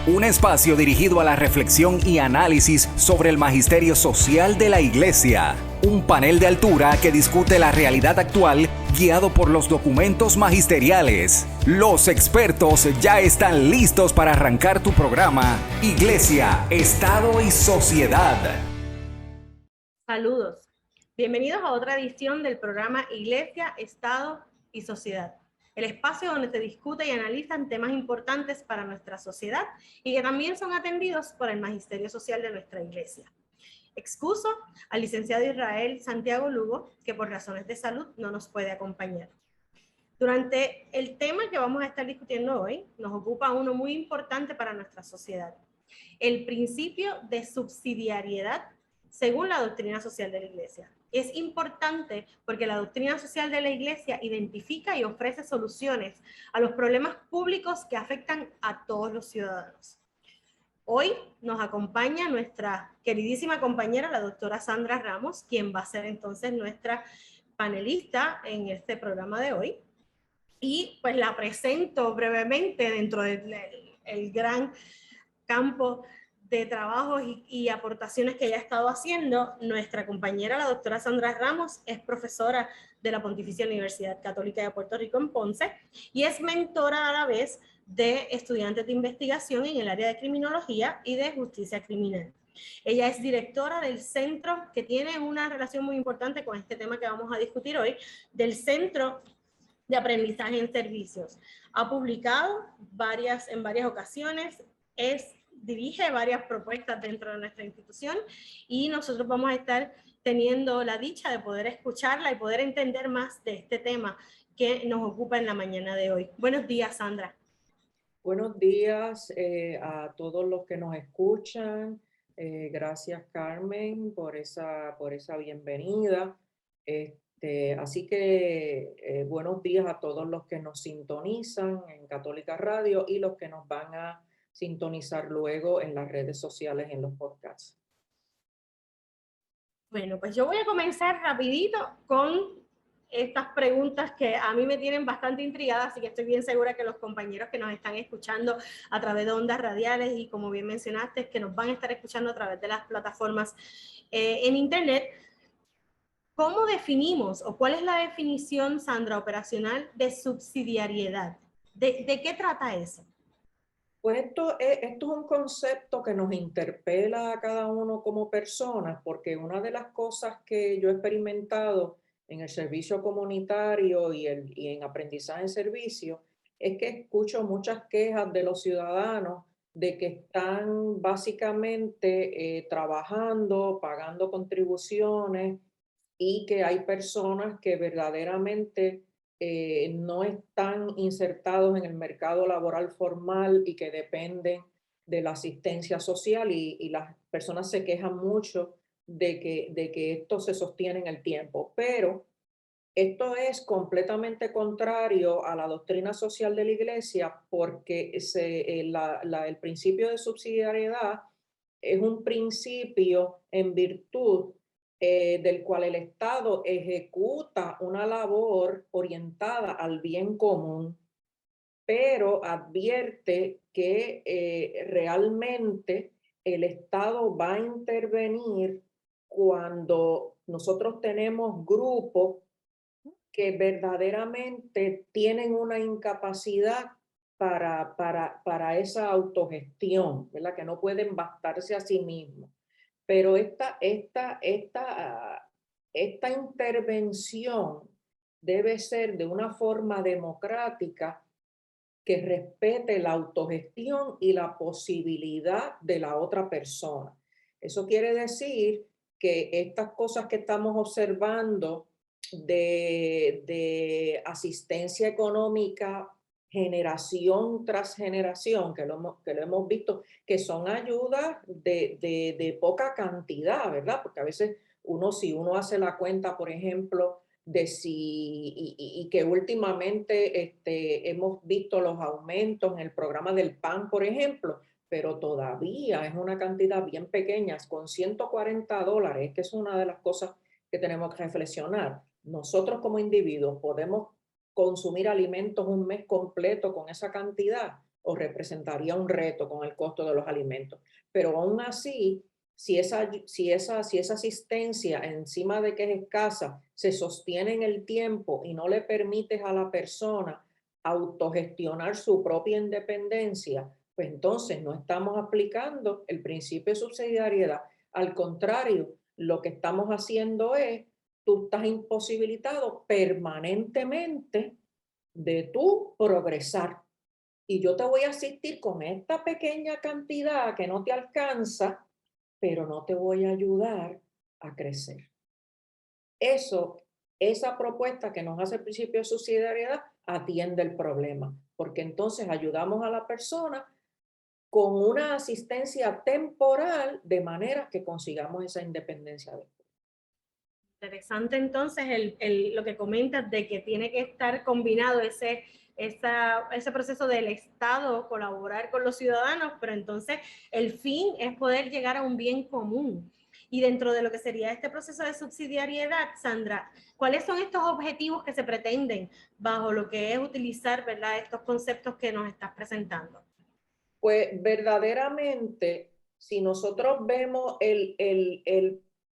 Un espacio dirigido a la reflexión y análisis sobre el magisterio social de la Iglesia. Un panel de altura que discute la realidad actual guiado por los documentos magisteriales. Los expertos ya están listos para arrancar tu programa Iglesia, Estado y Sociedad. Saludos. Bienvenidos a otra edición del programa Iglesia, Estado y Sociedad. El espacio donde se discute y analizan temas importantes para nuestra sociedad y que también son atendidos por el magisterio social de nuestra iglesia. Excuso al licenciado Israel Santiago Lugo, que por razones de salud no nos puede acompañar. Durante el tema que vamos a estar discutiendo hoy, nos ocupa uno muy importante para nuestra sociedad: el principio de subsidiariedad según la doctrina social de la Iglesia. Es importante porque la doctrina social de la Iglesia identifica y ofrece soluciones a los problemas públicos que afectan a todos los ciudadanos. Hoy nos acompaña nuestra queridísima compañera, la doctora Sandra Ramos, quien va a ser entonces nuestra panelista en este programa de hoy. Y pues la presento brevemente dentro del gran campo de trabajos y aportaciones que ella ha estado haciendo. Nuestra compañera, la doctora Sandra Ramos, es profesora de la Pontificia Universidad Católica de Puerto Rico en Ponce y es mentora a la vez de estudiantes de investigación en el área de criminología y de justicia criminal. Ella es directora del centro, que tiene una relación muy importante con este tema que vamos a discutir hoy, del Centro de Aprendizaje en Servicios. Ha publicado en varias ocasiones, dirige varias propuestas dentro de nuestra institución y nosotros vamos a estar teniendo la dicha de poder escucharla y poder entender más de este tema que nos ocupa en la mañana de hoy. Buenos días, Sandra. Buenos días a todos los que nos escuchan. Gracias, Carmen, por esa bienvenida. Así que buenos días a todos los que nos sintonizan en Católica Radio y los que nos van a sintonizar luego en las redes sociales, en los podcasts. Bueno, pues yo voy a comenzar rapidito con estas preguntas que a mí me tienen bastante intrigada, así que estoy bien segura que los compañeros que nos están escuchando a través de ondas radiales y, como bien mencionaste, que nos van a estar escuchando a través de las plataformas en internet. ¿Cómo definimos o cuál es la definición, Sandra, operacional de subsidiariedad? ¿De qué trata eso? Pues esto es un concepto que nos interpela a cada uno como personas, porque una de las cosas que yo he experimentado en el servicio comunitario y en aprendizaje en servicio es que escucho muchas quejas de los ciudadanos de que están básicamente trabajando, pagando contribuciones y que hay personas que verdaderamente no están insertados en el mercado laboral formal y que dependen de la asistencia social y las personas se quejan mucho de que esto se sostiene en el tiempo. Pero esto es completamente contrario a la doctrina social de la Iglesia porque el principio de subsidiariedad es un principio en virtud del cual el Estado ejecuta una labor orientada al bien común, pero advierte que realmente el Estado va a intervenir cuando nosotros tenemos grupos que verdaderamente tienen una incapacidad para esa autogestión, ¿verdad? Que no pueden bastarse a sí mismos. Pero esta intervención debe ser de una forma democrática que respete la autogestión y la posibilidad de la otra persona. Eso quiere decir que estas cosas que estamos observando de asistencia económica generación tras generación, que lo hemos visto, que son ayudas de poca cantidad, ¿verdad? Porque a veces si uno hace la cuenta, por ejemplo, de y que últimamente hemos visto los aumentos en el programa del PAN, por ejemplo, pero todavía es una cantidad bien pequeña, con $140, que es una de las cosas que tenemos que reflexionar. Nosotros como individuos podemos consumir alimentos un mes completo con esa cantidad. o representaría un reto con el costo de los alimentos. Pero aún así, si esa asistencia, encima de que es escasa, se sostiene en el tiempo y no le permites a la persona autogestionar su propia independencia, pues entonces no estamos aplicando el principio de subsidiariedad. Al contrario, lo que estamos haciendo es, tú estás imposibilitado permanentemente de tu progresar. Y yo te voy a asistir con esta pequeña cantidad que no te alcanza, pero no te voy a ayudar a crecer. Esa propuesta que nos hace el principio de subsidiariedad atiende el problema, porque entonces ayudamos a la persona con una asistencia temporal de manera que consigamos esa independencia después. Interesante entonces lo que comentas de que tiene que estar combinado ese proceso del Estado colaborar con los ciudadanos, pero entonces el fin es poder llegar a un bien común. Y dentro de lo que sería este proceso de subsidiariedad, Sandra, ¿cuáles son estos objetivos que se pretenden bajo lo que es utilizar, ¿verdad?, estos conceptos que nos estás presentando? Pues verdaderamente, si nosotros vemos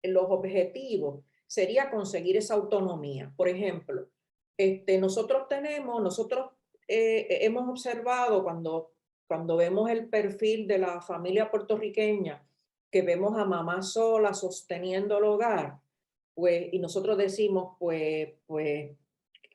los objetivos, sería conseguir esa autonomía. Por ejemplo, nosotros hemos observado cuando vemos el perfil de la familia puertorriqueña, que vemos a mamá sola sosteniendo el hogar, pues, y nosotros decimos, pues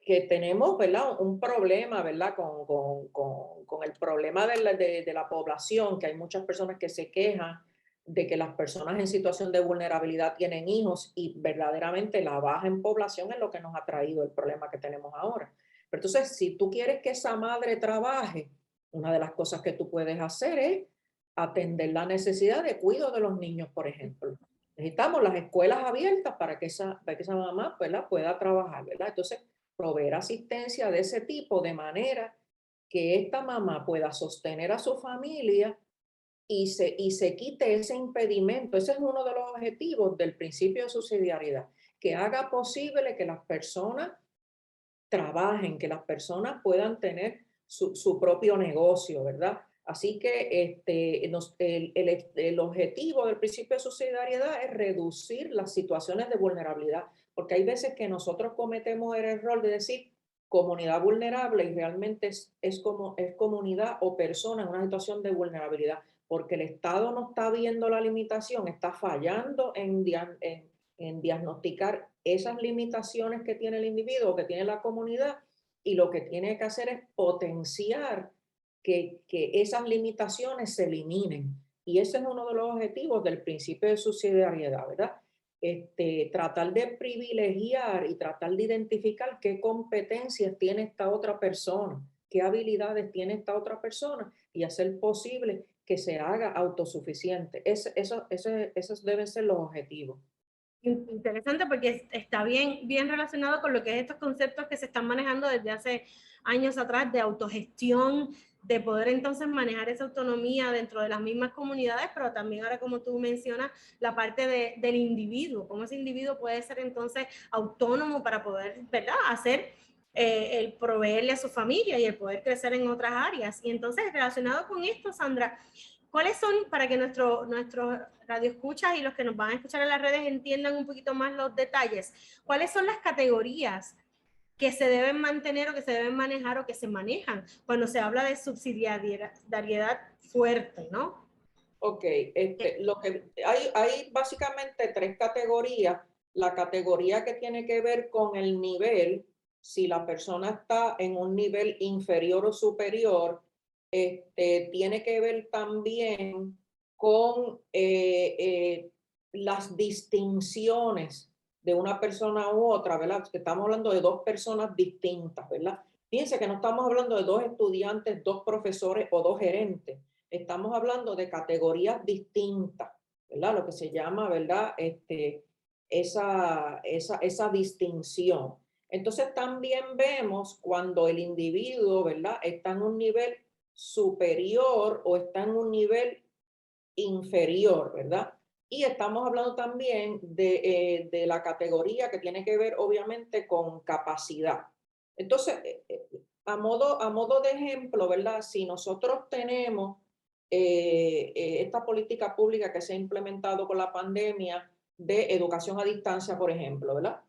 que tenemos, ¿verdad?, un problema, ¿verdad?, con el problema de la población, que hay muchas personas que se quejan de que las personas en situación de vulnerabilidad tienen hijos y verdaderamente la baja en población es lo que nos ha traído el problema que tenemos ahora. Pero entonces, si tú quieres que esa madre trabaje, una de las cosas que tú puedes hacer es atender la necesidad de cuidado de los niños, por ejemplo. Necesitamos las escuelas abiertas para que esa mamá, ¿verdad?, pueda trabajar, ¿verdad? Entonces, proveer asistencia de ese tipo de manera que esta mamá pueda sostener a su familia y se quite ese impedimento. Ese es uno de los objetivos del principio de subsidiariedad, que haga posible que las personas trabajen, que las personas puedan tener su propio negocio, ¿verdad? Así que el objetivo del principio de subsidiariedad es reducir las situaciones de vulnerabilidad, porque hay veces que nosotros cometemos el error de decir comunidad vulnerable y realmente es comunidad o persona en una situación de vulnerabilidad, porque el Estado no está viendo la limitación, está fallando en diagnosticar esas limitaciones que tiene el individuo, que tiene la comunidad, y lo que tiene que hacer es potenciar que esas limitaciones se eliminen. Y ese es uno de los objetivos del principio de subsidiariedad, ¿verdad? Tratar de privilegiar y tratar de identificar qué competencias tiene esta otra persona, qué habilidades tiene esta otra persona y hacer posible que se haga autosuficiente. Esos deben ser los objetivos. Interesante porque está bien relacionado con lo que es estos conceptos que se están manejando desde hace años atrás de autogestión, de poder entonces manejar esa autonomía dentro de las mismas comunidades, pero también ahora, como tú mencionas, la parte del individuo, cómo ese individuo puede ser entonces autónomo para poder, ¿verdad?, hacer el proveerle a su familia y el poder crecer en otras áreas. Y entonces, relacionado con esto, Sandra, ¿cuáles son, para que nuestros radioescuchas y los que nos van a escuchar en las redes entiendan un poquito más los detalles, cuáles son las categorías que se deben mantener o que se deben manejar o que se manejan cuando se habla de subsidiariedad fuerte, ¿no? Ok, hay básicamente tres categorías. La categoría que tiene que ver con el nivel, si la persona está en un nivel inferior o superior, tiene que ver también con las distinciones de una persona u otra, ¿verdad? Porque estamos hablando de dos personas distintas, ¿verdad? Fíjense que no estamos hablando de dos estudiantes, dos profesores o dos gerentes. Estamos hablando de categorías distintas, ¿verdad? Lo que se llama, ¿verdad? Esa distinción. Entonces también vemos cuando el individuo, ¿verdad?, está en un nivel superior o está en un nivel inferior, ¿verdad? Y estamos hablando también de la categoría que tiene que ver obviamente con capacidad. Entonces, a modo de ejemplo, ¿verdad? Si nosotros tenemos esta política pública que se ha implementado con la pandemia de educación a distancia, por ejemplo, ¿verdad?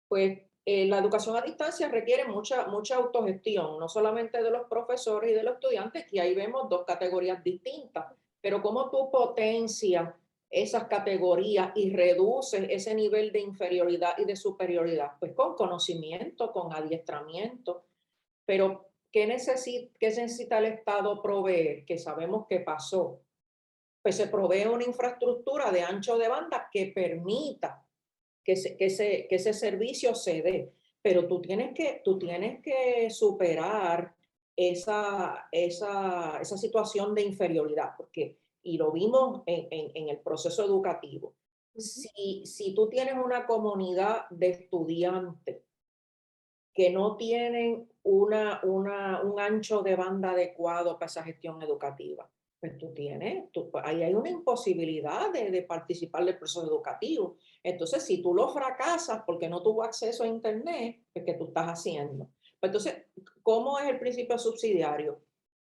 Pues la educación a distancia requiere mucha autogestión, no solamente de los profesores y de los estudiantes, que ahí vemos dos categorías distintas, pero cómo tú potencias esas categorías y reduces ese nivel de inferioridad y de superioridad, pues con conocimiento, con adiestramiento, pero qué necesita el Estado proveer? Que sabemos que pasó. Pues se provee una infraestructura de ancho de banda que permita que ese servicio se dé. Pero tú tienes que superar esa situación de inferioridad, porque, y lo vimos en el proceso educativo, si tú tienes una comunidad de estudiantes que no tienen un ancho de banda adecuado para esa gestión educativa, pues ahí hay una imposibilidad de participar del proceso educativo. Entonces, si tú lo fracasas porque no tuvo acceso a Internet, pues ¿qué tú estás haciendo? Pues entonces, ¿cómo es el principio subsidiario?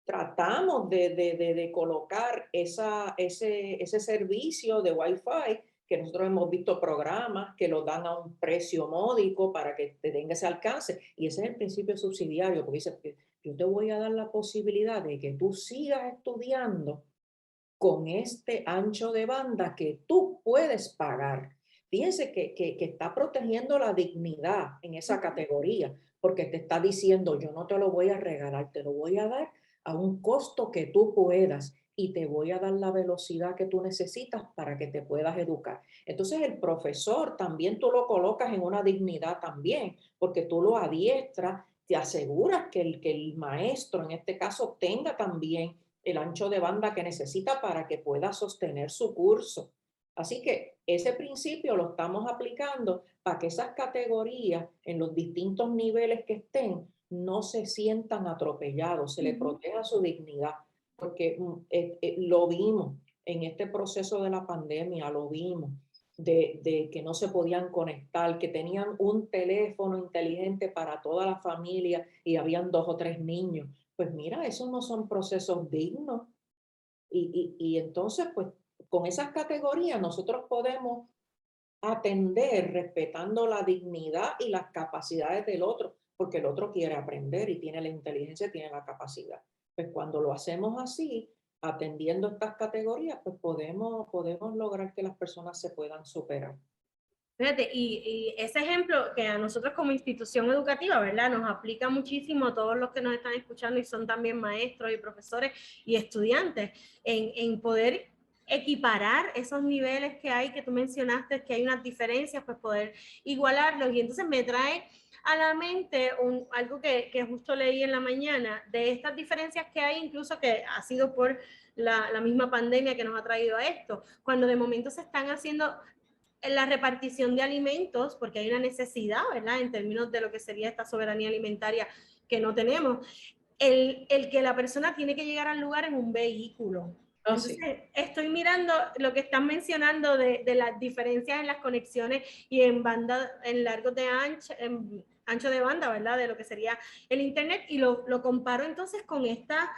Tratamos de colocar ese servicio de Wi-Fi, que nosotros hemos visto programas que lo dan a un precio módico para que te tenga ese alcance. Y ese es el principio subsidiario, porque dice que yo te voy a dar la posibilidad de que tú sigas estudiando con este ancho de banda que tú puedes pagar. Fíjense que está protegiendo la dignidad en esa categoría, porque te está diciendo, yo no te lo voy a regalar, te lo voy a dar a un costo que tú puedas y te voy a dar la velocidad que tú necesitas para que te puedas educar. Entonces el profesor también tú lo colocas en una dignidad también, porque tú lo adiestras, te aseguras que el maestro en este caso tenga también el ancho de banda que necesita para que pueda sostener su curso. Así que ese principio lo estamos aplicando para que esas categorías en los distintos niveles que estén no se sientan atropellados, se les proteja su dignidad, porque lo vimos en este proceso de la pandemia, lo vimos, de que no se podían conectar, que tenían un teléfono inteligente para toda la familia y habían 2 o 3 niños. Pues mira, esos no son procesos dignos. Y entonces, pues con esas categorías nosotros podemos atender respetando la dignidad y las capacidades del otro, porque el otro quiere aprender y tiene la inteligencia, tiene la capacidad. Pues cuando lo hacemos así, atendiendo estas categorías, pues podemos lograr que las personas se puedan superar. Fíjate, y ese ejemplo que a nosotros como institución educativa, ¿verdad? Nos aplica muchísimo a todos los que nos están escuchando y son también maestros y profesores y estudiantes en poder equiparar esos niveles que hay, que tú mencionaste, que hay unas diferencias, pues poder igualarlos. Y entonces me trae a la mente algo que justo leí en la mañana, de estas diferencias que hay, incluso que ha sido por la misma pandemia que nos ha traído a esto, cuando de momento se están haciendo en la repartición de alimentos, porque hay una necesidad, ¿verdad? En términos de lo que sería esta soberanía alimentaria que no tenemos, el que la persona tiene que llegar al lugar en un vehículo. Entonces, estoy mirando lo que están mencionando de las diferencias en las conexiones y en banda, en largos de ancho de banda, ¿verdad? De lo que sería el Internet, y lo comparo entonces con esta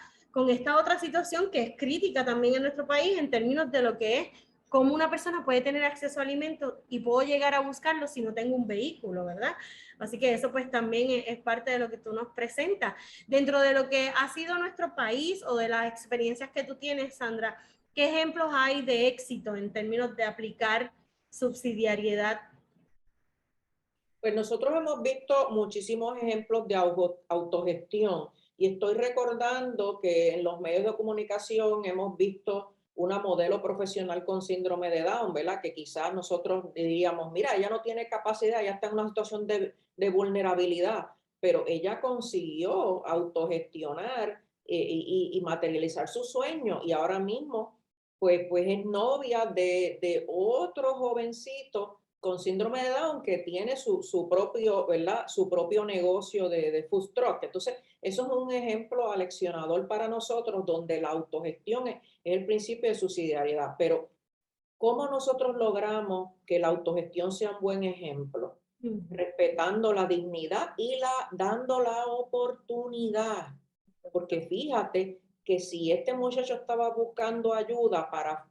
otra situación que es crítica también en nuestro país en términos de lo que es cómo una persona puede tener acceso a alimentos y puedo llegar a buscarlo si no tengo un vehículo, ¿verdad? Así que eso pues también es parte de lo que tú nos presentas. Dentro de lo que ha sido nuestro país o de las experiencias que tú tienes, Sandra, ¿qué ejemplos hay de éxito en términos de aplicar subsidiariedad? Pues nosotros hemos visto muchísimos ejemplos de autogestión y estoy recordando que en los medios de comunicación hemos visto una modelo profesional con síndrome de Down, ¿verdad? Que quizás nosotros diríamos, mira, ella no tiene capacidad, ella está en una situación de vulnerabilidad, pero ella consiguió autogestionar y materializar su sueño y ahora mismo pues es novia de otro jovencito con síndrome de Down que tiene su propio, ¿verdad? Su propio negocio de food truck. Entonces, eso es un ejemplo aleccionador para nosotros donde la autogestión es el principio de subsidiariedad. Pero, ¿cómo nosotros logramos que la autogestión sea un buen ejemplo? respetando la dignidad y dando la oportunidad. Porque fíjate que si este muchacho estaba buscando ayuda para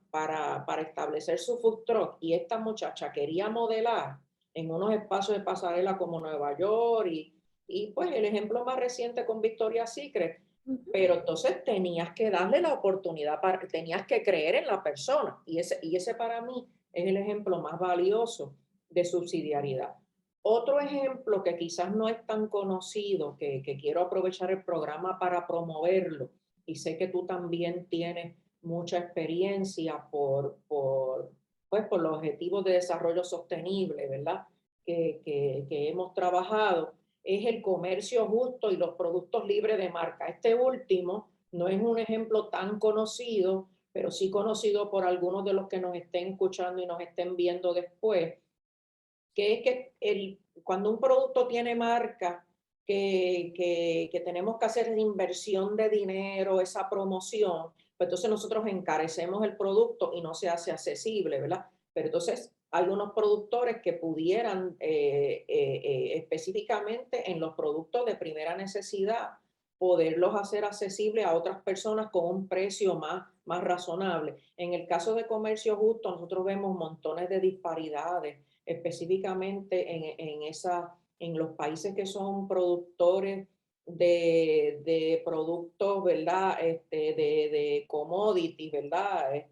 establecer su food truck y esta muchacha quería modelar en unos espacios de pasarela como Nueva York y pues el ejemplo más reciente con Victoria's Secret, pero entonces tenías que darle la oportunidad, tenías que creer en la persona y ese para mí es el ejemplo más valioso de subsidiariedad. Otro ejemplo que quizás no es tan conocido, que quiero aprovechar el programa para promoverlo, y sé que tú también tienes mucha experiencia pues, por los objetivos de desarrollo sostenible, ¿verdad? Que hemos trabajado, es el comercio justo y los productos libres de marca. Este último no es un ejemplo tan conocido, pero sí conocido por algunos de los que nos estén escuchando y nos estén viendo después, que es que cuando un producto tiene marca, que tenemos que hacer inversión de dinero, esa promoción, pues entonces nosotros encarecemos el producto y no se hace accesible, ¿verdad? Pero entonces hay unos productores que pudieran específicamente en los productos de primera necesidad poderlos hacer accesibles a otras personas con un precio más razonable. En el caso de comercio justo, nosotros vemos montones de disparidades específicamente en los países que son productores de productos, ¿verdad? De commodities, ¿verdad?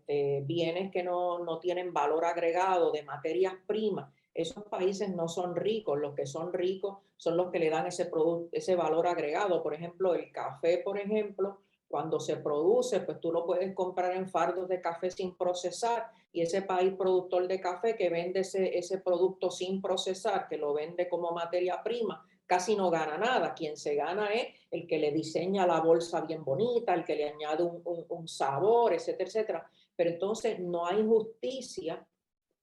Bienes que no tienen valor agregado, de materias primas. Esos países no son ricos, los que son ricos son los que le dan ese valor agregado. Por ejemplo, el café, por ejemplo, cuando se produce, pues tú lo puedes comprar en fardos de café sin procesar y ese país productor de café que vende ese producto sin procesar, que lo vende como materia prima, casi no gana nada. Quien se gana es el que le diseña la bolsa bien bonita, el que le añade un sabor, etcétera, etcétera. Pero entonces no hay justicia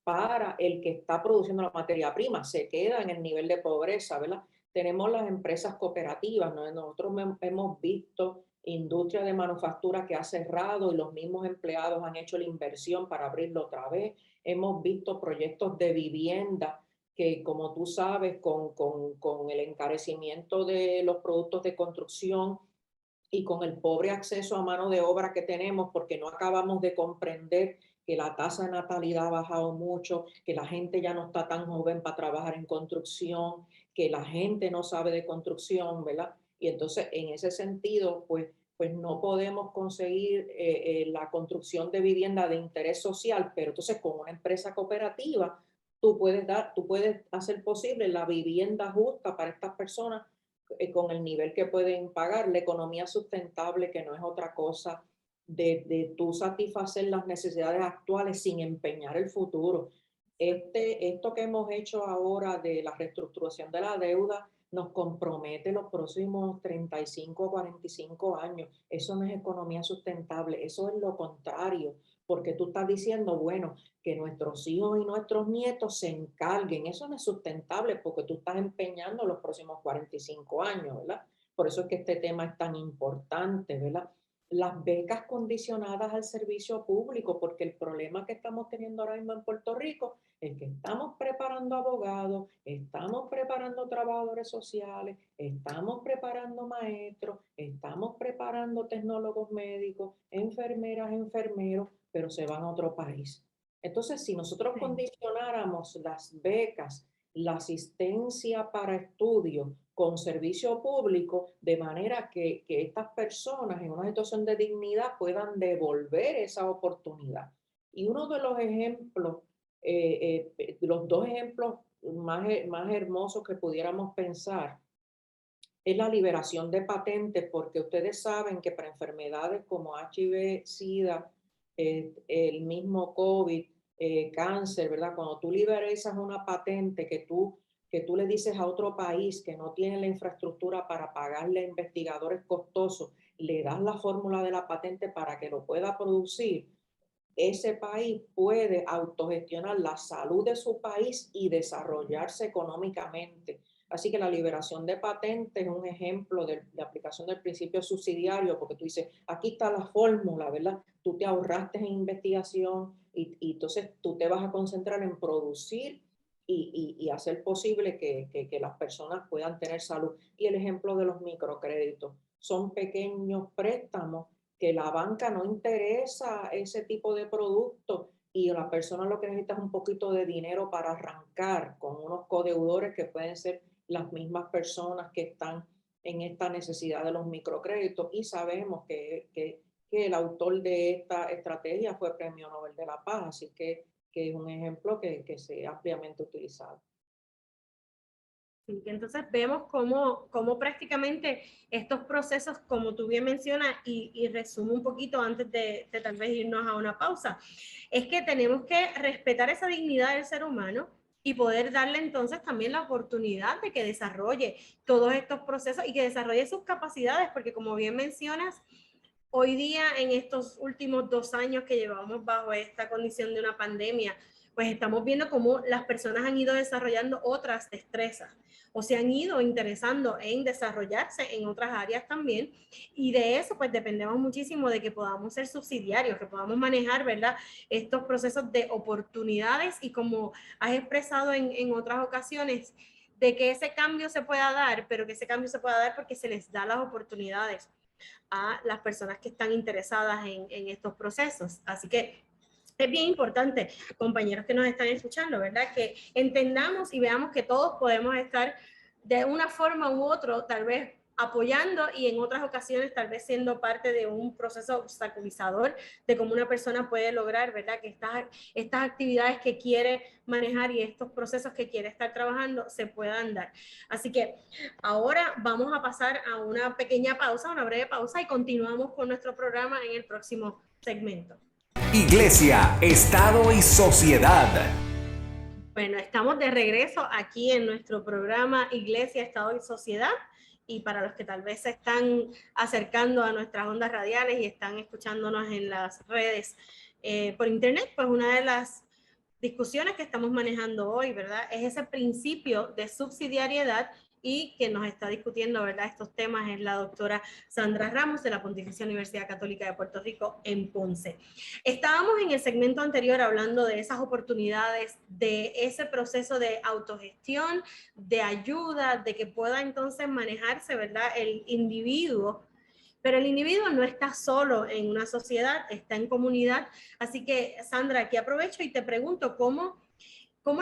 para el que está produciendo la materia prima, se queda en el nivel de pobreza, ¿verdad? Tenemos las empresas cooperativas, ¿no? Nosotros hemos visto industria de manufactura que ha cerrado y los mismos empleados han hecho la inversión para abrirlo otra vez. Hemos visto proyectos de vivienda que, como tú sabes, con el encarecimiento de los productos de construcción y con el pobre acceso a mano de obra que tenemos, porque no acabamos de comprender que la tasa de natalidad ha bajado mucho, que la gente ya no está tan joven para trabajar en construcción, que la gente no sabe de construcción, ¿verdad? Y entonces, en ese sentido, pues no podemos conseguir la construcción de vivienda de interés social, pero entonces con una empresa cooperativa, tú puedes hacer posible la vivienda justa para estas personas con el nivel que pueden pagar, la economía sustentable, que no es otra cosa de tú satisfacer las necesidades actuales sin empeñar el futuro. Esto que hemos hecho ahora de la reestructuración de la deuda nos compromete los próximos 35 o 45 años. Eso no es economía sustentable, eso es lo contrario, porque tú estás diciendo, bueno, que nuestros hijos y nuestros nietos se encarguen. Eso no es sustentable porque tú estás empeñando los próximos 45 años, ¿verdad? Por eso es que este tema es tan importante, ¿verdad? Las becas condicionadas al servicio público, porque el problema que estamos teniendo ahora mismo en Puerto Rico es que estamos preparando abogados, estamos preparando trabajadores sociales, estamos preparando maestros, estamos preparando tecnólogos médicos, enfermeras, enfermeros, pero se van a otro país. Entonces, si nosotros condicionáramos las becas, la asistencia para estudio con servicio público, de manera que estas personas en una situación de dignidad puedan devolver esa oportunidad. Y uno de los ejemplos, los dos ejemplos más hermosos que pudiéramos pensar, es la liberación de patentes, porque ustedes saben que para enfermedades como HIV, SIDA, el mismo COVID, cáncer, ¿verdad? Cuando tú liberalizas una patente que tú le dices a otro país que no tiene la infraestructura para pagarle a investigadores costosos, le das la fórmula de la patente para que lo pueda producir, ese país puede autogestionar la salud de su país y desarrollarse económicamente. Así que la liberación de patentes es un ejemplo de aplicación del principio subsidiario, porque tú dices, aquí está la fórmula, ¿verdad? Tú te ahorraste en investigación y entonces tú te vas a concentrar en producir y hacer posible que las personas puedan tener salud. Y el ejemplo de los microcréditos. Son pequeños préstamos que la banca no interesa ese tipo de producto y la persona lo que necesita es un poquito de dinero para arrancar con unos codeudores que pueden ser las mismas personas que están en esta necesidad de los microcréditos. Y sabemos que el autor de esta estrategia fue Premio Nobel de la Paz, así que es un ejemplo que se ha ampliamente utilizado. Sí, entonces vemos cómo prácticamente estos procesos, como tú bien mencionas, y resumo un poquito antes de tal vez irnos a una pausa, es que tenemos que respetar esa dignidad del ser humano y poder darle entonces también la oportunidad de que desarrolle todos estos procesos y que desarrolle sus capacidades, porque como bien mencionas, hoy día en estos últimos 2 años que llevamos bajo esta condición de una pandemia, pues estamos viendo cómo las personas han ido desarrollando otras destrezas o se han ido interesando en desarrollarse en otras áreas también, y de eso pues dependemos muchísimo de que podamos ser subsidiarios, que podamos manejar, ¿verdad?, estos procesos de oportunidades y como has expresado en otras ocasiones, de que ese cambio se pueda dar, pero que ese cambio se pueda dar porque se les da las oportunidades a las personas que están interesadas en estos procesos. Así que es bien importante, compañeros que nos están escuchando, ¿verdad?, que entendamos y veamos que todos podemos estar de una forma u otra, tal vez apoyando y en otras ocasiones tal vez siendo parte de un proceso obstaculizador de cómo una persona puede lograr, ¿verdad?, que estas actividades que quiere manejar y estos procesos que quiere estar trabajando se puedan dar. Así que ahora vamos a pasar a una pequeña pausa, una breve pausa, y continuamos con nuestro programa en el próximo segmento. Iglesia, Estado y Sociedad. Bueno, estamos de regreso aquí en nuestro programa Iglesia, Estado y Sociedad. Y para los que tal vez se están acercando a nuestras ondas radiales y están escuchándonos en las redes por internet, pues una de las discusiones que estamos manejando hoy, ¿verdad?, es ese principio de subsidiariedad, y que nos está discutiendo, ¿verdad?, estos temas es la doctora Sandra Ramos de la Pontificia Universidad Católica de Puerto Rico en Ponce. Estábamos en el segmento anterior hablando de esas oportunidades, de ese proceso de autogestión, de ayuda, de que pueda entonces manejarse, ¿verdad?, el individuo. Pero el individuo no está solo en una sociedad, está en comunidad. Así que, Sandra, aquí aprovecho y te pregunto cómo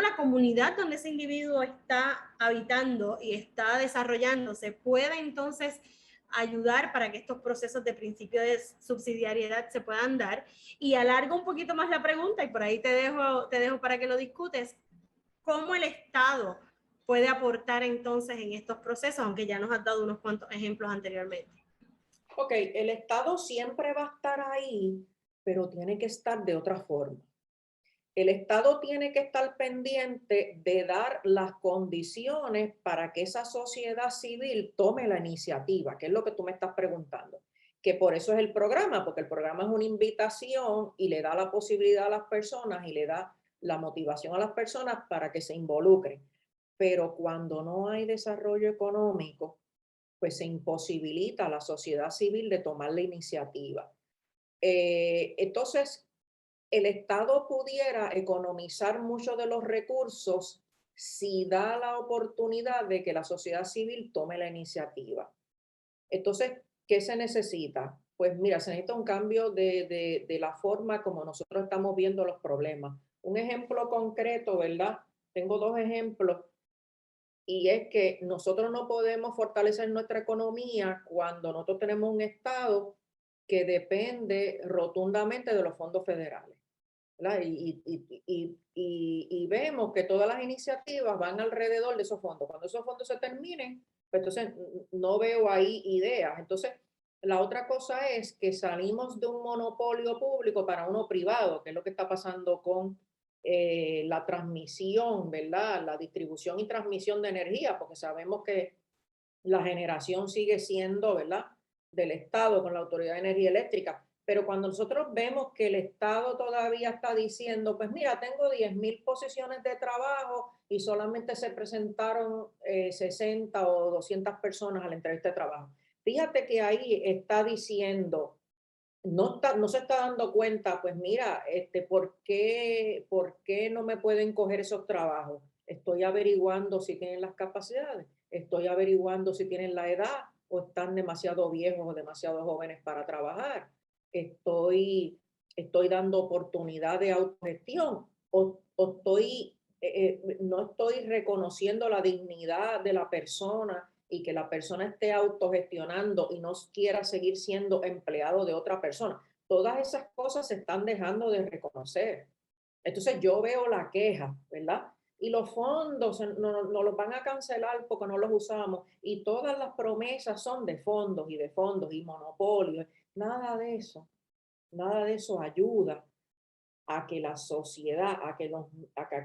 la comunidad donde ese individuo está habitando y está desarrollándose puede entonces ayudar para que estos procesos de principio de subsidiariedad se puedan dar. Y alargo un poquito más la pregunta y por ahí te dejo para que lo discutes. ¿Cómo el Estado puede aportar entonces en estos procesos, aunque ya nos has dado unos cuantos ejemplos anteriormente? Ok, el Estado siempre va a estar ahí, pero tiene que estar de otra forma. El Estado tiene que estar pendiente de dar las condiciones para que esa sociedad civil tome la iniciativa, que es lo que tú me estás preguntando. Que por eso es el programa, porque el programa es una invitación y le da la posibilidad a las personas y le da la motivación a las personas para que se involucren. Pero cuando no hay desarrollo económico, pues se imposibilita a la sociedad civil de tomar la iniciativa. Entonces, el Estado pudiera economizar mucho de los recursos si da la oportunidad de que la sociedad civil tome la iniciativa. Entonces, ¿qué se necesita? Pues mira, se necesita un cambio de la forma como nosotros estamos viendo los problemas. Un ejemplo concreto, ¿verdad? Tengo dos ejemplos. Y es que nosotros no podemos fortalecer nuestra economía cuando nosotros tenemos un Estado que depende rotundamente de los fondos federales, ¿verdad? Y vemos que todas las iniciativas van alrededor de esos fondos. Cuando esos fondos se terminen, pues entonces no veo ahí ideas. Entonces, la otra cosa es que salimos de un monopolio público para uno privado, que es lo que está pasando con la transmisión, ¿verdad? La distribución y transmisión de energía, porque sabemos que la generación sigue siendo, ¿verdad?, del Estado con la Autoridad de Energía Eléctrica. Pero cuando nosotros vemos que el Estado todavía está diciendo, pues mira, tengo 10,000 posiciones de trabajo y solamente se presentaron 60 o 200 personas a la entrevista de trabajo. Fíjate que ahí está diciendo, no se está dando cuenta, pues mira, ¿por qué no me pueden coger esos trabajos? Estoy averiguando si tienen las capacidades, estoy averiguando si tienen la edad o están demasiado viejos o demasiado jóvenes para trabajar. Estoy dando oportunidad de autogestión o no estoy reconociendo la dignidad de la persona y que la persona esté autogestionando y no quiera seguir siendo empleado de otra persona. Todas esas cosas se están dejando de reconocer. Entonces yo veo la queja, ¿verdad? Y los fondos no los van a cancelar porque no los usamos. Y todas las promesas son de fondos y monopolios. Nada de eso ayuda a que la sociedad, a que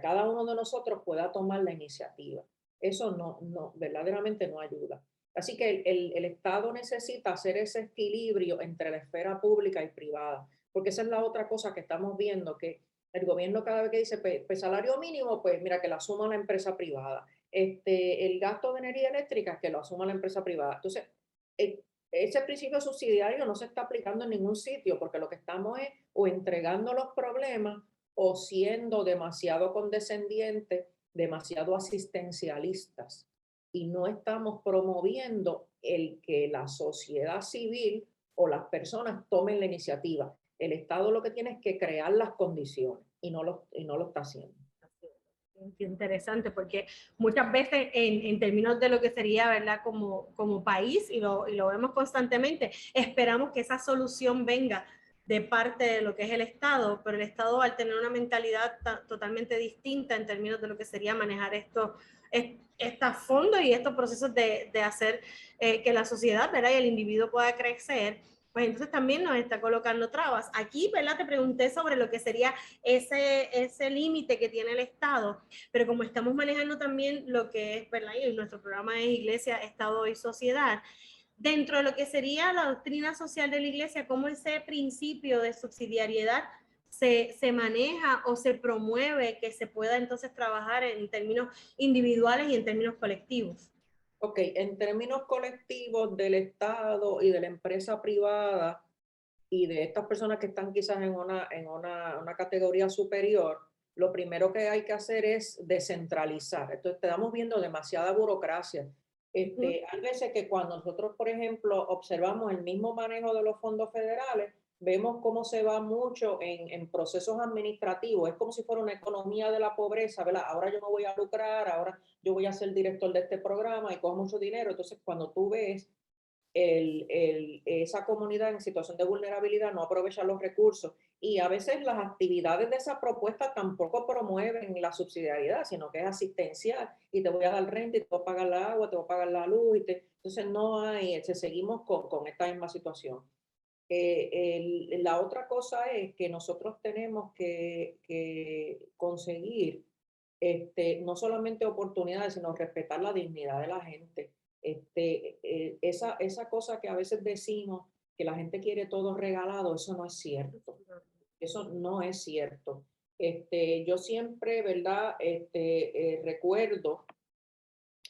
cada uno de nosotros pueda tomar la iniciativa. Eso verdaderamente no ayuda. Así que el Estado necesita hacer ese equilibrio entre la esfera pública y privada, porque esa es la otra cosa que estamos viendo, que el gobierno cada vez que dice, pues salario mínimo, pues mira, que lo asuma la empresa privada. El gasto de energía eléctrica, que lo asuma la empresa privada. Entonces, ese principio subsidiario no se está aplicando en ningún sitio, porque lo que estamos es o entregando los problemas o siendo demasiado condescendientes, demasiado asistencialistas. Y no estamos promoviendo el que la sociedad civil o las personas tomen la iniciativa. El Estado lo que tiene es que crear las condiciones y no lo está haciendo. Interesante, porque muchas veces en términos de lo que sería, ¿verdad? Como país, y lo vemos constantemente, esperamos que esa solución venga de parte de lo que es el Estado, pero el Estado, al tener una mentalidad totalmente distinta en términos de lo que sería manejar estos fondos y estos procesos de hacer que la sociedad, ¿verdad? Y el individuo pueda crecer, pues entonces también nos está colocando trabas. Aquí, ¿verdad? Te pregunté sobre lo que sería ese límite que tiene el Estado, pero como estamos manejando también lo que es, ¿verdad? Y nuestro programa es Iglesia, Estado y Sociedad, dentro de lo que sería la doctrina social de la Iglesia, ¿cómo ese principio de subsidiariedad se maneja o se promueve que se pueda entonces trabajar en términos individuales y en términos colectivos? Ok, en términos colectivos del Estado y de la empresa privada y de estas personas que están quizás en una categoría superior, lo primero que hay que hacer es descentralizar. Entonces, estamos viendo demasiada burocracia. Hay veces que cuando nosotros, por ejemplo, observamos el mismo manejo de los fondos federales, vemos cómo se va mucho en procesos administrativos. Es como si fuera una economía de la pobreza, ¿verdad? Ahora yo me voy a lucrar, ahora yo voy a ser director de este programa y cojo mucho dinero. Entonces, cuando tú ves esa comunidad en situación de vulnerabilidad no aprovecha los recursos y a veces las actividades de esa propuesta tampoco promueven la subsidiariedad, sino que es asistencial y te voy a dar renta y te voy a pagar la agua, te voy a pagar la luz. Entonces no hay, seguimos con esta misma situación. La otra cosa es que nosotros tenemos que conseguir no solamente oportunidades, sino respetar la dignidad de la gente. Esa cosa que a veces decimos que la gente quiere todo regalado, eso no es cierto. Eso no es cierto. Yo siempre, ¿verdad? Recuerdo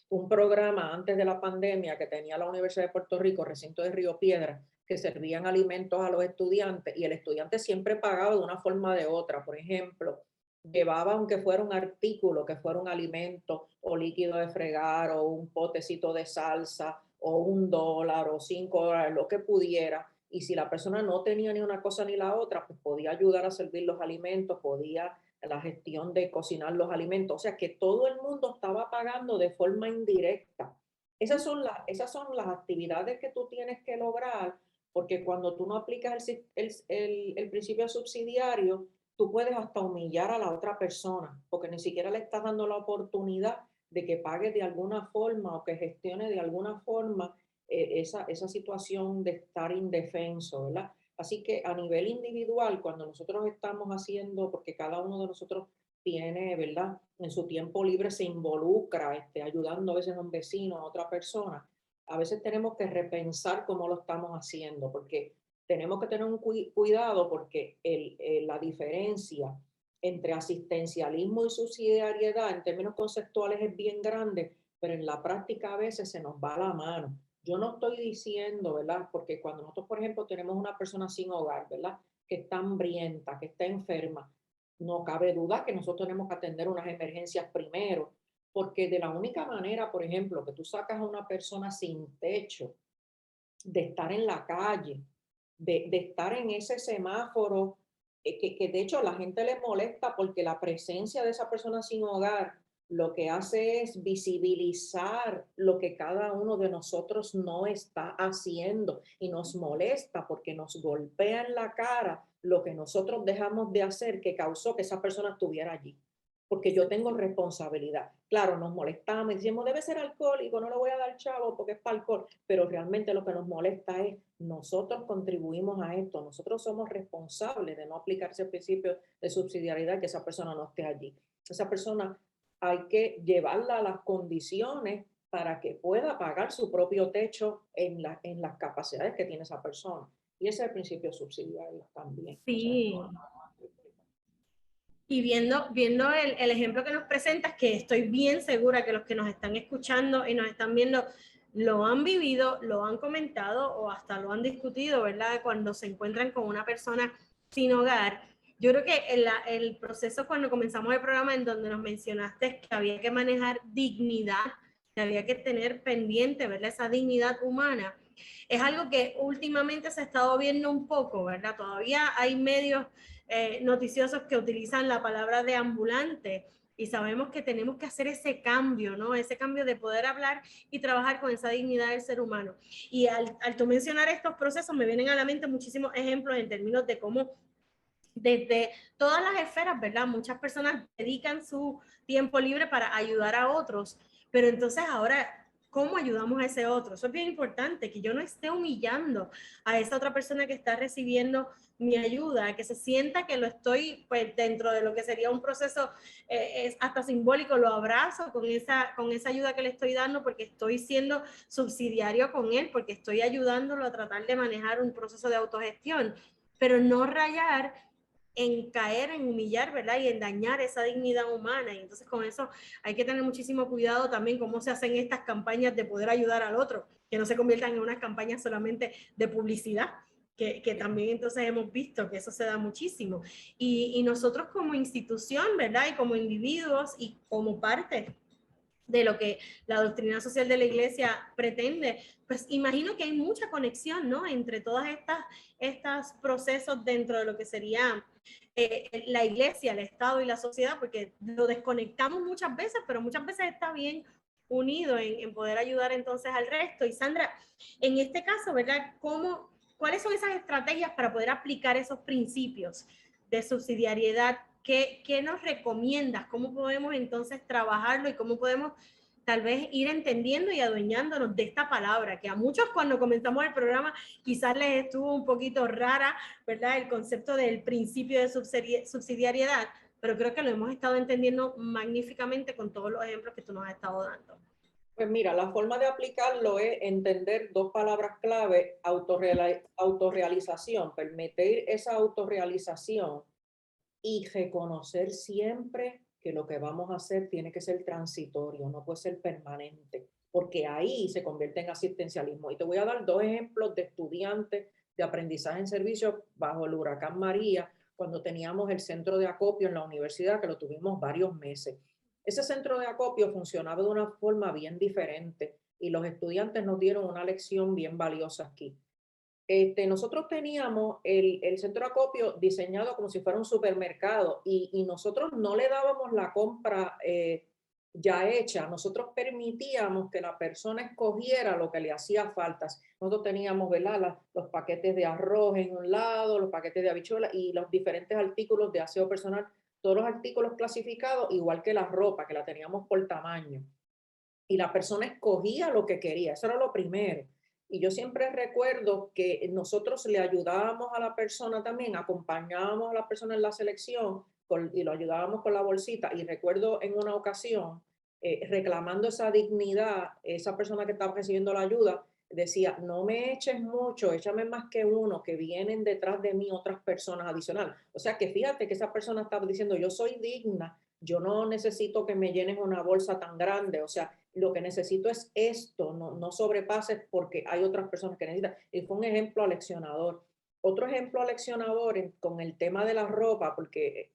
un programa antes de la pandemia que tenía la Universidad de Puerto Rico, recinto de Río Piedra, que servían alimentos a los estudiantes y el estudiante siempre pagaba de una forma o de otra. Por ejemplo, llevaba, aunque fuera un artículo, que fuera un alimento o líquido de fregar o un potecito de salsa o $1 o $5, lo que pudiera. Y si la persona no tenía ni una cosa ni la otra, pues podía ayudar a servir los alimentos, podía la gestión de cocinar los alimentos. O sea que todo el mundo estaba pagando de forma indirecta. Esas son las actividades que tú tienes que lograr, porque cuando tú no aplicas el principio subsidiario, tú puedes hasta humillar a la otra persona, porque ni siquiera le estás dando la oportunidad de que pague de alguna forma o que gestione de alguna forma esa situación de estar indefenso, ¿verdad? Así que a nivel individual, cuando nosotros estamos haciendo, porque cada uno de nosotros tiene, ¿verdad? En su tiempo libre se involucra, ayudando a veces a un vecino, a otra persona, a veces tenemos que repensar cómo lo estamos haciendo, porque tenemos que tener un cuidado porque la diferencia entre asistencialismo y subsidiariedad en términos conceptuales es bien grande, pero en la práctica a veces se nos va la mano. Yo no estoy diciendo, ¿verdad? Porque cuando nosotros, por ejemplo, tenemos una persona sin hogar, ¿verdad? Que está hambrienta, que está enferma, no cabe duda que nosotros tenemos que atender unas emergencias primero, porque de la única manera, por ejemplo, que tú sacas a una persona sin techo, de estar en la calle, de estar en ese semáforo, que de hecho a la gente le molesta porque la presencia de esa persona sin hogar lo que hace es visibilizar lo que cada uno de nosotros no está haciendo y nos molesta porque nos golpea en la cara lo que nosotros dejamos de hacer que causó que esa persona estuviera allí. Porque yo tengo responsabilidad. Claro, nos molestamos y decimos, debe ser alcohólico, no le voy a dar chavo porque es para alcohol, pero realmente lo que nos molesta es, nosotros contribuimos a esto, nosotros somos responsables de no aplicarse el principio de subsidiariedad, que esa persona no esté allí. Esa persona hay que llevarla a las condiciones para que pueda pagar su propio techo en las capacidades que tiene esa persona. Y ese es el principio subsidiario también. Sí. O sea, Y viendo el ejemplo que nos presentas, que estoy bien segura que los que nos están escuchando y nos están viendo lo han vivido, lo han comentado o hasta lo han discutido, ¿verdad? Cuando se encuentran con una persona sin hogar. Yo creo que el proceso cuando comenzamos el programa en donde nos mencionaste que había que manejar dignidad, que había que tener pendiente, ¿verdad? Esa dignidad humana. Es algo que últimamente se ha estado viendo un poco, ¿verdad? Todavía hay medios noticiosos que utilizan la palabra de ambulante y sabemos que tenemos que hacer ese cambio, ¿no? Ese cambio de poder hablar y trabajar con esa dignidad del ser humano. Y al tú mencionar estos procesos me vienen a la mente muchísimos ejemplos en términos de cómo desde todas las esferas, ¿verdad? Muchas personas dedican su tiempo libre para ayudar a otros, pero entonces ahora, ¿cómo ayudamos a ese otro? Eso es bien importante, que yo no esté humillando a esa otra persona que está recibiendo mi ayuda, que se sienta que lo estoy, pues dentro de lo que sería un proceso es hasta simbólico, lo abrazo con esa ayuda que le estoy dando porque estoy siendo subsidiario con él, porque estoy ayudándolo a tratar de manejar un proceso de autogestión, pero no rayar en caer, en humillar, ¿verdad? Y en dañar esa dignidad humana. Y entonces con eso hay que tener muchísimo cuidado también cómo se hacen estas campañas de poder ayudar al otro, que no se conviertan en unas campañas solamente de publicidad, que también entonces hemos visto que eso se da muchísimo. Y nosotros como institución, ¿verdad? Y como individuos y como parte de lo que la doctrina social de la iglesia pretende, pues imagino que hay mucha conexión, ¿no? Entre todas estas procesos dentro de lo que sería la iglesia, el Estado y la sociedad, porque lo desconectamos muchas veces, pero muchas veces está bien unido en poder ayudar entonces al resto. Y Sandra, en este caso, ¿verdad? ¿Cuáles son esas estrategias para poder aplicar esos principios de subsidiariedad? ¿Qué nos recomiendas? ¿Cómo podemos entonces trabajarlo y cómo podemos tal vez ir entendiendo y adueñándonos de esta palabra, que a muchos cuando comenzamos el programa quizás les estuvo un poquito rara, ¿verdad? El concepto del principio de subsidiariedad, pero creo que lo hemos estado entendiendo magníficamente con todos los ejemplos que tú nos has estado dando. pues mira, la forma de aplicarlo es entender dos palabras clave: autorrealización, permitir esa autorrealización y reconocer siempre que lo que vamos a hacer tiene que ser transitorio, no puede ser permanente, porque ahí se convierte en asistencialismo. Y te voy a dar dos ejemplos de estudiantes de aprendizaje en servicio bajo el huracán María, cuando teníamos el centro de acopio en la universidad, que lo tuvimos varios meses. Ese centro de acopio funcionaba de una forma bien diferente y los estudiantes nos dieron una lección bien valiosa aquí. Nosotros teníamos el centro de acopio diseñado como si fuera un supermercado y nosotros no le dábamos la compra ya hecha, nosotros permitíamos que la persona escogiera lo que le hacía falta. Nosotros teníamos, ¿verdad? Los paquetes de arroz en un lado, los paquetes de habichuelas y los diferentes artículos de aseo personal, todos los artículos clasificados, igual que la ropa, que la teníamos por tamaño. Y la persona escogía lo que quería, eso era lo primero. Y yo siempre recuerdo que nosotros le ayudábamos a la persona también, acompañábamos a la persona en la selección y lo ayudábamos con la bolsita. Y recuerdo en una ocasión, reclamando esa dignidad, esa persona que estaba recibiendo la ayuda decía, no me eches mucho, échame más que uno, que vienen detrás de mí otras personas adicionales. O sea que fíjate que esa persona estaba diciendo, yo soy digna, yo no necesito que me llenes una bolsa tan grande, o sea, lo que necesito es esto, no sobrepases porque hay otras personas que necesitan. Y fue un ejemplo aleccionador. Otro ejemplo aleccionador con el tema de la ropa, porque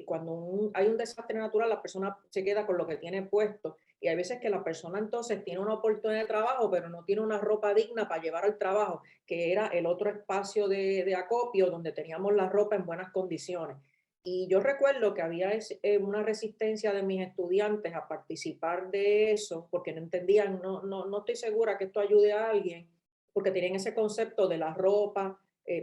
cuando hay un desastre natural, la persona se queda con lo que tiene puesto. Y hay veces que la persona entonces tiene una oportunidad de trabajo, pero no tiene una ropa digna para llevar al trabajo, que era el otro espacio de acopio donde teníamos la ropa en buenas condiciones. Y yo recuerdo que había una resistencia de mis estudiantes a participar de eso, porque no entendían, no estoy segura que esto ayude a alguien, porque tenían ese concepto de la ropa,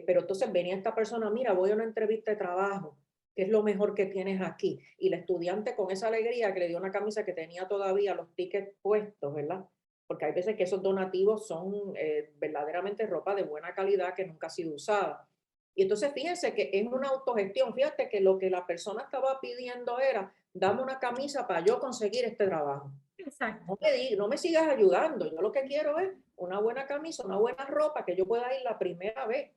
pero entonces venía esta persona, mira, voy a una entrevista de trabajo, ¿qué es lo mejor que tienes aquí? Y la estudiante con esa alegría que le dio una camisa que tenía todavía los tickets puestos, ¿verdad? Porque hay veces que esos donativos son verdaderamente ropa de buena calidad que nunca ha sido usada. Y entonces fíjense que es una autogestión. Fíjate que lo que la persona estaba pidiendo era, dame una camisa para yo conseguir este trabajo. Exacto. No me sigas ayudando. Yo lo que quiero es una buena camisa, una buena ropa, que yo pueda ir la primera vez.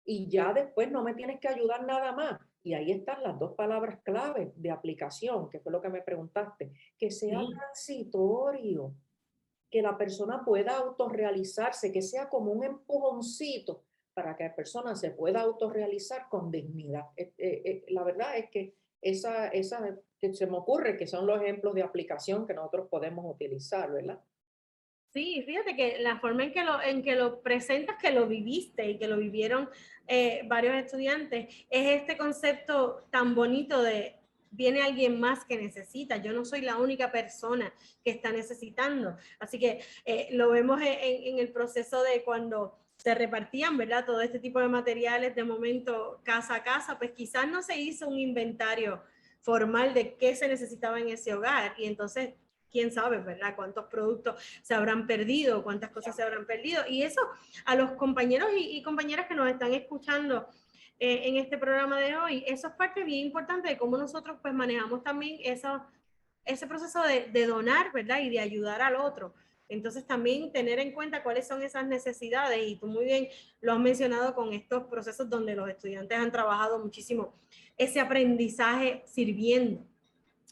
Y ya después no me tienes que ayudar nada más. Y ahí están las dos palabras clave de aplicación, que fue lo que me preguntaste. Que sea Sí. transitorio, que la persona pueda autorrealizarse, que sea como un empujoncito para que la persona se pueda autorrealizar con dignidad. La verdad es que esa que se me ocurre que son los ejemplos de aplicación que nosotros podemos utilizar, ¿verdad? Sí, fíjate que la forma en que lo presentas, que lo viviste y que lo vivieron varios estudiantes, es este concepto tan bonito de viene alguien más que necesita. Yo no soy la única persona que está necesitando. Así que lo vemos en el proceso de cuando se repartían, ¿verdad? Todo este tipo de materiales de momento casa a casa, pues quizás no se hizo un inventario formal de qué se necesitaba en ese hogar y entonces quién sabe, ¿verdad? Cuántos productos se habrán perdido, cuántas cosas se habrán perdido. Y eso a los compañeros y compañeras que nos están escuchando en este programa de hoy, eso es parte bien importante de cómo nosotros pues manejamos también ese proceso de donar, ¿verdad? Y de ayudar al otro. Entonces también tener en cuenta cuáles son esas necesidades y tú muy bien lo has mencionado con estos procesos donde los estudiantes han trabajado muchísimo ese aprendizaje sirviendo.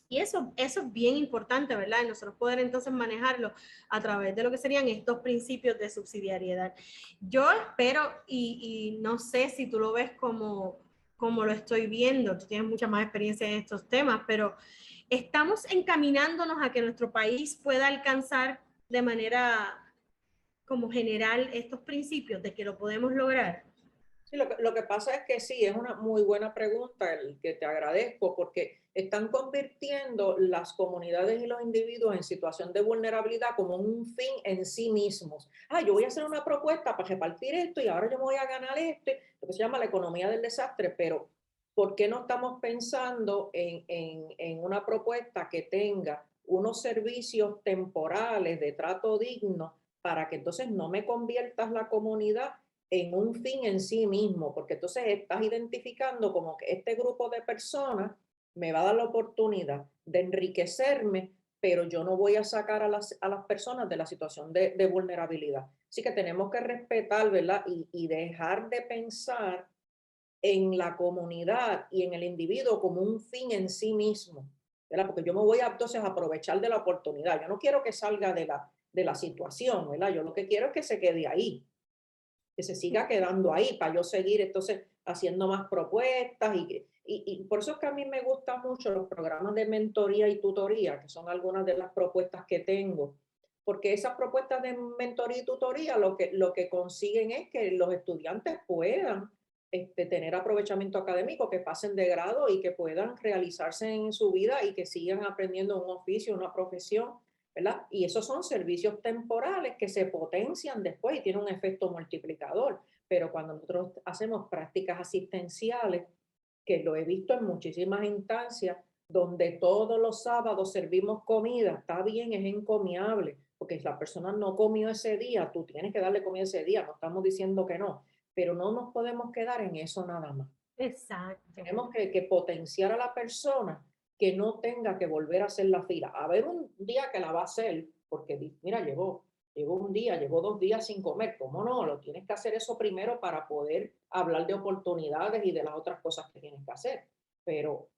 Y eso es bien importante, ¿verdad? Y nosotros poder entonces manejarlo a través de lo que serían estos principios de subsidiariedad. Yo espero, y no sé si tú lo ves como lo estoy viendo, tú tienes mucha más experiencia en estos temas, pero estamos encaminándonos a que nuestro país pueda alcanzar de manera como general estos principios de que lo podemos lograr. Sí, lo que pasa es que sí, es una muy buena pregunta el que te agradezco porque están convirtiendo las comunidades y los individuos en situación de vulnerabilidad como un fin en sí mismos. Ah, yo voy a hacer una propuesta para repartir esto y ahora yo me voy a ganar esto, lo que se llama la economía del desastre, pero ¿por qué no estamos pensando en una propuesta que tenga unos servicios temporales de trato digno para que entonces no me conviertas la comunidad en un fin en sí mismo, porque entonces estás identificando como que este grupo de personas me va a dar la oportunidad de enriquecerme, pero yo no voy a sacar a las personas de la situación de vulnerabilidad. Así que tenemos que respetar, ¿verdad? Y dejar de pensar en la comunidad y en el individuo como un fin en sí mismo, ¿verdad? Porque yo me voy a entonces aprovechar de la oportunidad. Yo no quiero que salga de la situación, ¿verdad? Yo lo que quiero es que se quede ahí, que se siga quedando ahí para yo seguir entonces haciendo más propuestas y por eso es que a mí me gustan mucho los programas de mentoría y tutoría, que son algunas de las propuestas que tengo, porque esas propuestas de mentoría y tutoría lo que consiguen es que los estudiantes puedan tener aprovechamiento académico, que pasen de grado y que puedan realizarse en su vida y que sigan aprendiendo un oficio, una profesión, ¿verdad? Y esos son servicios temporales que se potencian después y tienen un efecto multiplicador. Pero cuando nosotros hacemos prácticas asistenciales, que lo he visto en muchísimas instancias, donde todos los sábados servimos comida, está bien, es encomiable, porque si la persona no comió ese día, tú tienes que darle comida ese día, no estamos diciendo que no, pero no nos podemos quedar en eso nada más. Exacto. Tenemos que potenciar a la persona que no tenga que volver a hacer la fila. A ver un día que la va a hacer, porque mira, llegó un día, llegó 2 días sin comer. ¿Cómo no? Lo tienes que hacer eso primero para poder hablar de oportunidades y de las otras cosas que tienes que hacer. Pero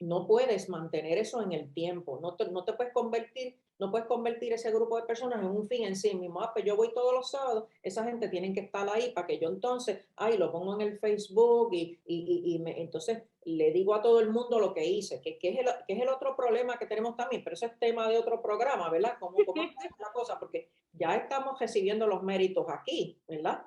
no puedes mantener eso en el tiempo. No te puedes convertir no puedes convertir ese grupo de personas en un fin en sí mismo. Pues yo voy todos los sábados, esa gente tiene que estar ahí para que yo entonces, lo pongo en el Facebook entonces le digo a todo el mundo lo que hice, que es el otro problema que tenemos también, pero eso es tema de otro programa, ¿verdad? ¿Cómo es la cosa? Porque ya estamos recibiendo los méritos aquí, ¿verdad?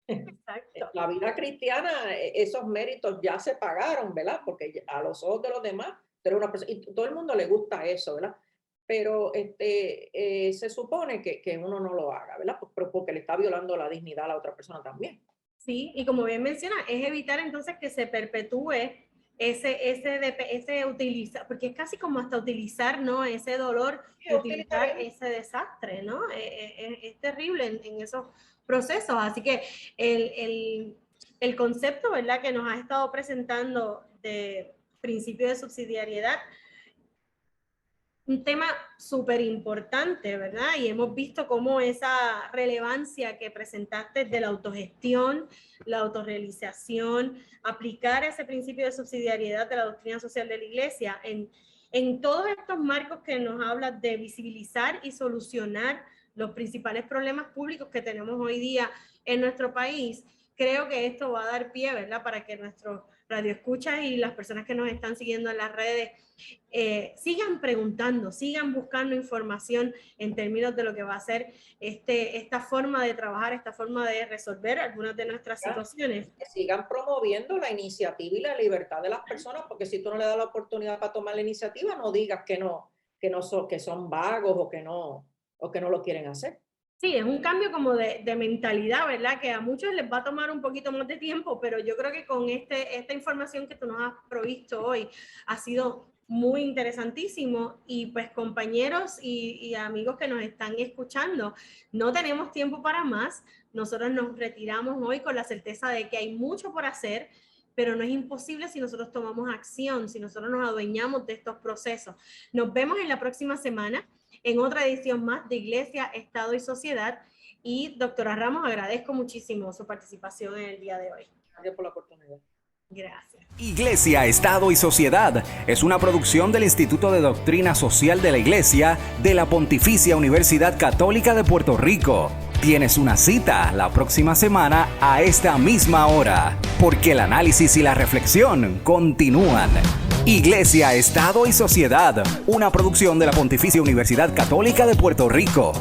Exacto. La vida cristiana, esos méritos ya se pagaron, ¿verdad? Porque a los ojos de los demás, pero una persona, y todo el mundo le gusta eso, ¿verdad? Pero se supone que uno no lo haga, ¿verdad? Porque le está violando la dignidad a la otra persona también. Sí, y como bien menciona, es evitar entonces que se perpetúe ese utilizar, porque es casi como hasta utilizar, ¿no? Ese dolor, Sí, utilizar ese desastre, ¿no? Es terrible en esos procesos. Así que el concepto, ¿verdad?, que nos ha estado presentando de principio de subsidiariedad, un tema súper importante, ¿verdad? Y hemos visto cómo esa relevancia que presentaste de la autogestión, la autorrealización, aplicar ese principio de subsidiariedad de la doctrina social de la Iglesia en todos estos marcos que nos hablan de visibilizar y solucionar los principales problemas públicos que tenemos hoy día en nuestro país. Creo que esto va a dar pie, ¿verdad?, para que nuestros radioescuchas y las personas que nos están siguiendo en las redes sigan preguntando, sigan buscando información en términos de lo que va a ser esta forma de trabajar, esta forma de resolver algunas de nuestras situaciones. Que sigan promoviendo la iniciativa y la libertad de las personas, porque si tú no le das la oportunidad para tomar la iniciativa, no digas que son vagos o que no lo quieren hacer. Sí, es un cambio como de mentalidad, ¿verdad? Que a muchos les va a tomar un poquito más de tiempo, pero yo creo que con esta información que tú nos has provisto hoy ha sido muy interesantísimo. Y pues compañeros y amigos que nos están escuchando, no tenemos tiempo para más. Nosotros nos retiramos hoy con la certeza de que hay mucho por hacer, pero no es imposible si nosotros tomamos acción, si nosotros nos adueñamos de estos procesos. Nos vemos en la próxima semana en otra edición más de Iglesia, Estado y Sociedad. Y doctora Ramos, agradezco muchísimo su participación en el día de hoy. Gracias por la oportunidad. Gracias. Iglesia, Estado y Sociedad es una producción del Instituto de Doctrina Social de la Iglesia de la Pontificia Universidad Católica de Puerto Rico. Tienes una cita la próxima semana a esta misma hora, porque el análisis y la reflexión continúan. Iglesia, Estado y Sociedad, una producción de la Pontificia Universidad Católica de Puerto Rico.